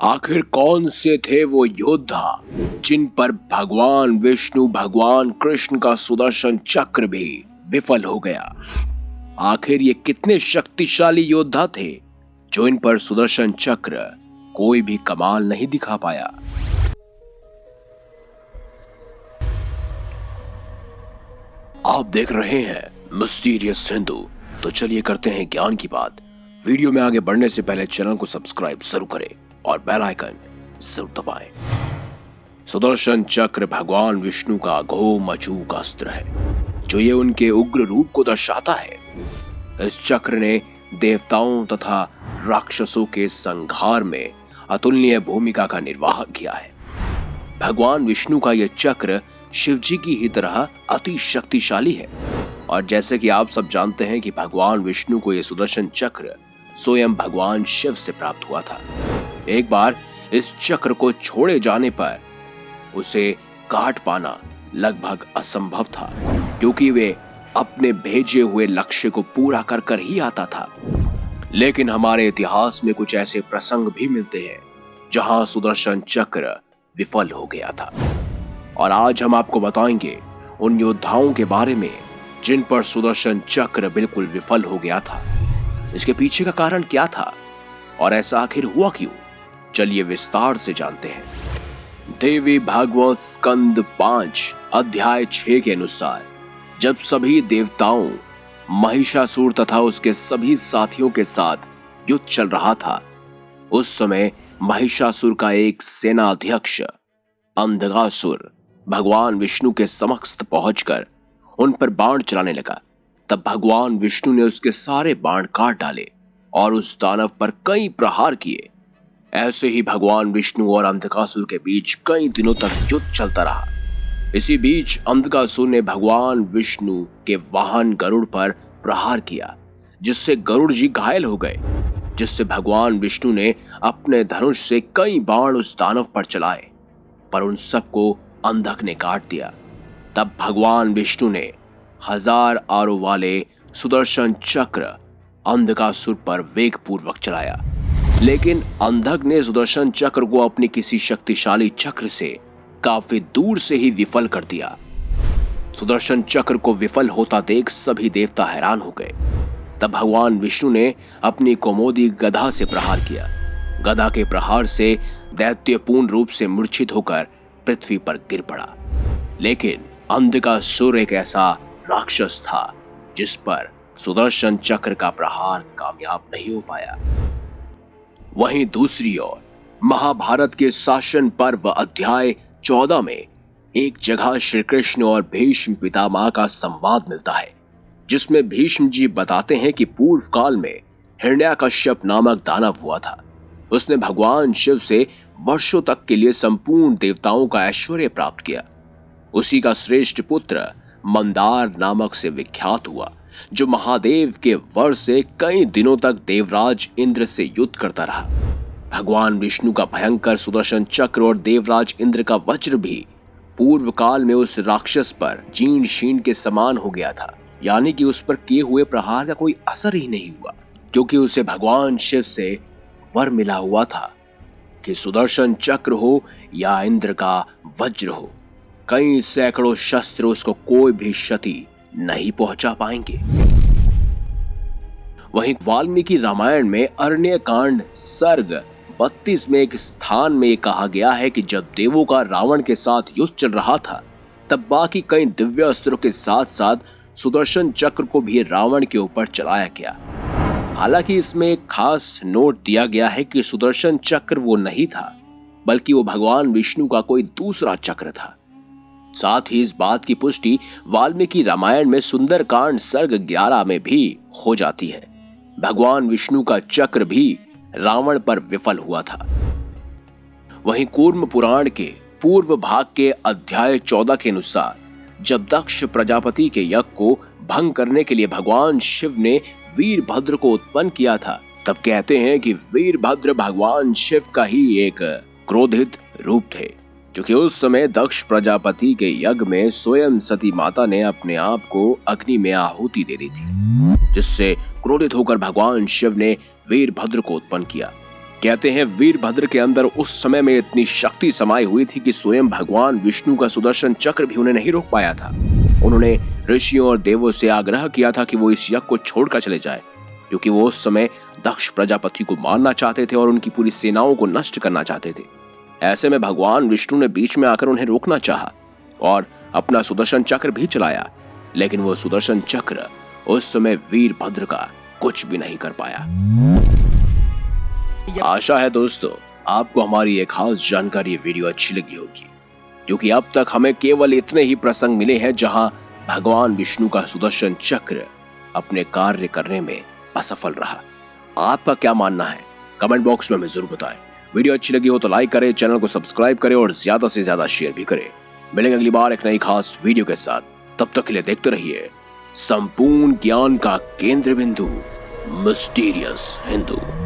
आखिर कौन से थे वो योद्धा जिन पर भगवान विष्णु भगवान कृष्ण का सुदर्शन चक्र भी विफल हो गया। आखिर ये कितने शक्तिशाली योद्धा थे जो इन पर सुदर्शन चक्र कोई भी कमाल नहीं दिखा पाया। आप देख रहे हैं मिस्टीरियस हिंदू। तो चलिए करते हैं ज्ञान की बात। वीडियो में आगे बढ़ने से पहले चैनल को सब्सक्राइब जरूर करें और बेल आइकन जरूर दबाएं। सुदर्शन चक्र भगवान विष्णु का अघोर अचूक अस्त्र है जो ये उनके उग्र रूप को दर्शाता है। इस चक्र ने देवताओं तथा राक्षसों के संहार में अतुलनीय भूमिका का निर्वाह किया है। भगवान विष्णु का यह चक्र शिव जी की ही तरह अति शक्तिशाली है और जैसे कि आप सब जानते हैं कि भगवान विष्णु को यह सुदर्शन चक्र स्वयं भगवान शिव से प्राप्त हुआ था। एक बार इस चक्र को छोड़े जाने पर उसे काट पाना लगभग असंभव था क्योंकि वे अपने भेजे हुए लक्ष्य को पूरा कर कर ही आता था। लेकिन हमारे इतिहास में कुछ ऐसे प्रसंग भी मिलते हैं जहां सुदर्शन चक्र विफल हो गया था और आज हम आपको बताएंगे उन योद्धाओं के बारे में जिन पर सुदर्शन चक्र बिल्कुल विफल हो गया था। इसके पीछे का कारण क्या था और ऐसा आखिर हुआ क्यों, चलिए विस्तार से जानते हैं। देवी भागवत स्कंद 5 अध्याय 6 के अनुसार जब सभी देवताओं महिषासुर तथा उसके सभी साथियों के साथ युद्ध चल रहा था, उस समय महिषासुर का एक सेनाध्यक्ष अंधकासुर भगवान विष्णु के समक्ष पहुंचकर उन पर बाण चलाने लगा। तब भगवान विष्णु ने उसके सारे बाण काट डाले और उस दानव पर कई प्रहार किए। ऐसे ही भगवान विष्णु और अंधकासुर के बीच कई दिनों तक युद्ध चलता रहा। इसी बीच अंधकासुर ने भगवान विष्णु के वाहन गरुड़ पर प्रहार किया जिससे गरुड़ जी घायल हो गए, जिससे भगवान विष्णु ने अपने धनुष से कई बाण उस दानव पर चलाए पर उन सबको अंधक ने काट दिया। तब भगवान विष्णु ने 1000 आरों वाले सुदर्शन चक्र अंधकासुर पर वेगपूर्वक चलाया, लेकिन अंधक ने सुदर्शन चक्र को अपनी किसी शक्तिशाली चक्र से काफी दूर से ही विफल कर दिया। सुदर्शन चक्र को विफल होता देख सभी देवता हैरान हो गए। तब भगवान विष्णु ने अपनी कौमोदी गदा से प्रहार किया। गदा के प्रहार से दैत्य पूर्ण रूप से मूर्छित होकर पृथ्वी पर गिर पड़ा। लेकिन अंधकासुर एक ऐसा राक्षस था जिस पर सुदर्शन चक्र का प्रहार कामयाब नहीं हो पाया। वहीं दूसरी ओर महाभारत के शासन पर्व अध्याय 14 में एक जगह श्री कृष्ण और भीष्म पितामह का संवाद मिलता है जिसमें भीष्म जी बताते हैं कि पूर्व काल में हिरण्यकश्यप नामक दानव हुआ था। उसने भगवान शिव से वर्षों तक के लिए संपूर्ण देवताओं का ऐश्वर्य प्राप्त किया। उसी का श्रेष्ठ पुत्र मंदार नामक से विख्यात हुआ जो महादेव के वर से कई दिनों तक देवराज इंद्र से युद्ध करता रहा। भगवान विष्णु का भयंकर सुदर्शन चक्र और देवराज इंद्र का वज्र भी पूर्व काल में उस राक्षस पर जीर्ण शीर्ण के समान हो गया था, यानी कि उस पर किए हुए प्रहार का कोई असर ही नहीं हुआ क्योंकि उसे भगवान शिव से वर मिला हुआ था कि सुदर्शन चक्र हो या इंद्र का वज्र हो, कई सैकड़ों शस्त्र उसको कोई भी क्षति नहीं पहुंचा पाएंगे। वहीं वाल्मीकि रामायण में अरण्य कांड सर्ग 32 में एक स्थान में कहा गया है कि जब देवों का रावण के साथ युद्ध चल रहा था तब बाकी कई दिव्य अस्त्रों के साथ साथ सुदर्शन चक्र को भी रावण के ऊपर चलाया गया। हालांकि इसमें एक खास नोट दिया गया है कि सुदर्शन चक्र वो नहीं था बल्कि वो भगवान विष्णु का कोई दूसरा चक्र था। साथ ही इस बात की पुष्टि वाल्मीकि रामायण में सुंदरकांड सर्ग 11 में भी हो जाती है। भगवान विष्णु का चक्र भी रावण पर विफल हुआ था। वहीं कूर्म पुराण के पूर्व भाग के अध्याय 14 के अनुसार जब दक्ष प्रजापति के यज्ञ को भंग करने के लिए भगवान शिव ने वीरभद्र को उत्पन्न किया था, तब कहते हैं कि वीरभद्र भगवान शिव का ही एक क्रोधित रूप थे क्योंकि उस समय दक्ष प्रजापति के यज्ञ में स्वयं सती माता ने अपने आप को अग्नि में आहुति दे दी थी, जिससे क्रोधित होकर भगवान शिव ने वीरभद्र को उत्पन्न किया कहते हैं वीरभद्र के अंदर उस समय में इतनी शक्ति समाई हुई थी कि स्वयं भगवान विष्णु का सुदर्शन चक्र भी उन्हें नहीं रोक पाया था। उन्होंने ऋषियों और देवों से आग्रह किया था कि वो इस यज्ञ को छोड़कर चले जाए, क्योंकि वो उस समय दक्ष प्रजापति को मारना चाहते थे और उनकी पूरी सेनाओं को नष्ट करना चाहते थे। ऐसे में भगवान विष्णु ने बीच में आकर उन्हें रोकना चाहा और अपना सुदर्शन चक्र भी चलाया, लेकिन वो सुदर्शन चक्र उस समय वीरभद्र का कुछ भी नहीं कर पाया। आशा है दोस्तों आपको हमारी एक खास जानकारी वीडियो अच्छी लगी होगी, क्योंकि अब तक हमें केवल इतने ही प्रसंग मिले हैं जहां भगवान विष्णु का सुदर्शन चक्र अपने कार्य करने में असफल रहा। आपका क्या मानना है कमेंट बॉक्स में हमें जरूर बताएं। वीडियो अच्छी लगी हो तो लाइक करें, चैनल को सब्सक्राइब करें और ज्यादा से ज्यादा शेयर भी करें। मिलेंगे अगली बार एक नई खास वीडियो के साथ, तब तक के लिए देखते रहिए संपूर्ण ज्ञान का केंद्र बिंदु मिस्टीरियस हिंदू।